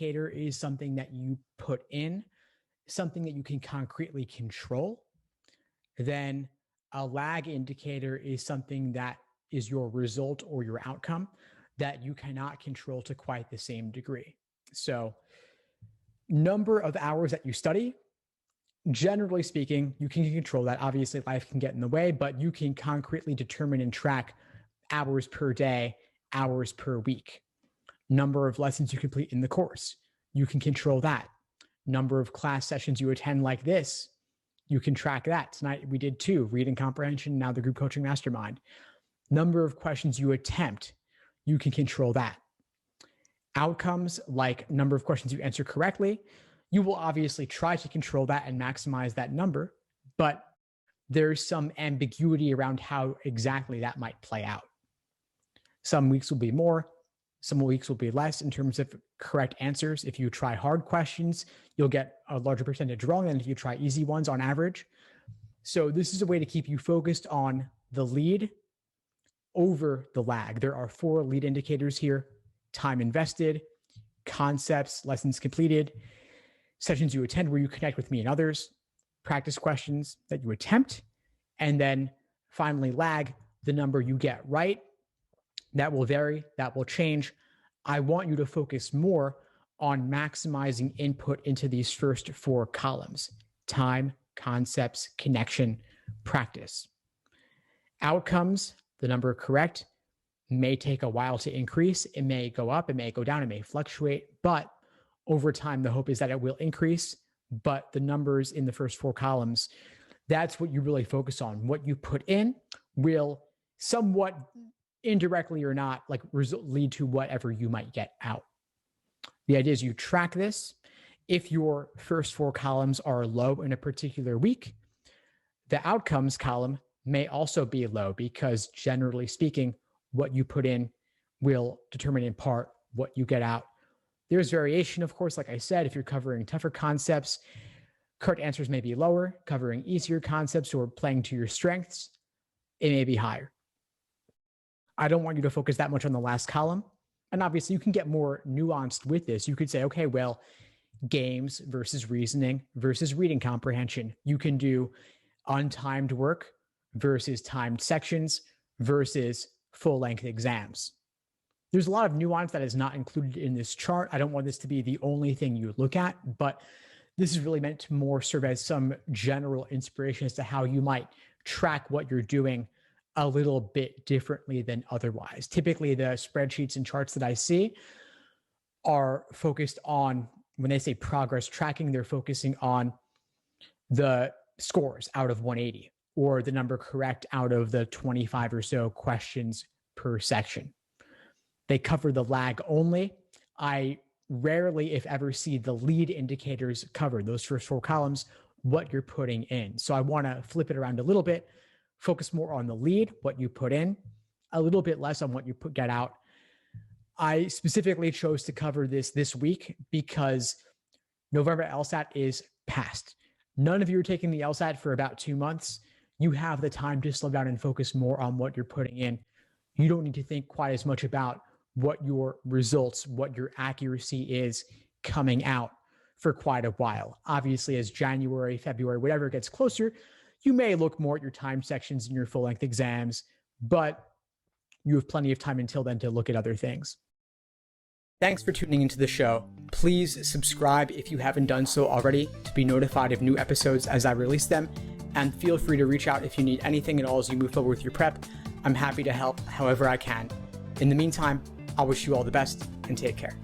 indicator is something that you put in, something that you can concretely control. Then a lag indicator is something that is your result or your outcome that you cannot control to quite the same degree. So number of hours that you study, generally speaking, you can control that. Obviously, life can get in the way, but you can concretely determine and track hours per day, hours per week. Number of lessons you complete in the course, you can control that. Number of class sessions you attend like this, you can track that. Tonight we did 2, reading comprehension, now the group coaching mastermind. Number of questions you attempt, you can control that. Outcomes like number of questions you answer correctly, you will obviously try to control that and maximize that number, but there's some ambiguity around how exactly that might play out. Some weeks will be more, some weeks will be less in terms of correct answers. If you try hard questions, you'll get a larger percentage wrong than if you try easy ones on average. So this is a way to keep you focused on the lead over the lag. There are 4 lead indicators here: time invested, concepts, lessons completed, sessions you attend where you connect with me and others, practice questions that you attempt, and then finally lag, the number you get right. That will vary, that will change. I want you to focus more on maximizing input into these first 4 columns: time, concepts, connection, practice. Outcomes, the number correct, may take a while to increase. It may go up, it may go down, it may fluctuate, but over time, the hope is that it will increase. But the numbers in the first 4 columns, that's what you really focus on. What you put in will somewhat indirectly or not, like lead to whatever you might get out. The idea is you track this. If your first 4 columns are low in a particular week, the outcomes column may also be low because generally speaking, what you put in will determine in part what you get out. There's variation, of course, like I said, if you're covering tougher concepts, correct answers may be lower. Covering easier concepts or playing to your strengths, it may be higher. I don't want you to focus that much on the last column. And obviously you can get more nuanced with this. You could say, okay, well, games versus reasoning versus reading comprehension. You can do untimed work versus timed sections versus full-length exams. There's a lot of nuance that is not included in this chart. I don't want this to be the only thing you look at, but this is really meant to more serve as some general inspiration as to how you might track what you're doing a little bit differently than otherwise. Typically, the spreadsheets and charts that I see are focused on, when they say progress tracking, they're focusing on the scores out of 180 or the number correct out of the 25 or so questions per section. They cover the lag only. I rarely, if ever, see the lead indicators covered, those first 4 columns, what you're putting in. So I want to flip it around a little bit, focus more on the lead, what you put in, a little bit less on what you get out. I specifically chose to cover this week because November LSAT is past. None of you are taking the LSAT for about 2 months. You have the time to slow down and focus more on what you're putting in. You don't need to think quite as much about what your results, what your accuracy is coming out for quite a while. Obviously, as January, February, whatever gets closer, you may look more at your time sections in your full-length exams, but you have plenty of time until then to look at other things. Thanks for tuning into the show. Please subscribe if you haven't done so already to be notified of new episodes as I release them, and feel free to reach out if you need anything at all as you move forward with your prep. I'm happy to help however I can. In the meantime, I wish you all the best and take care.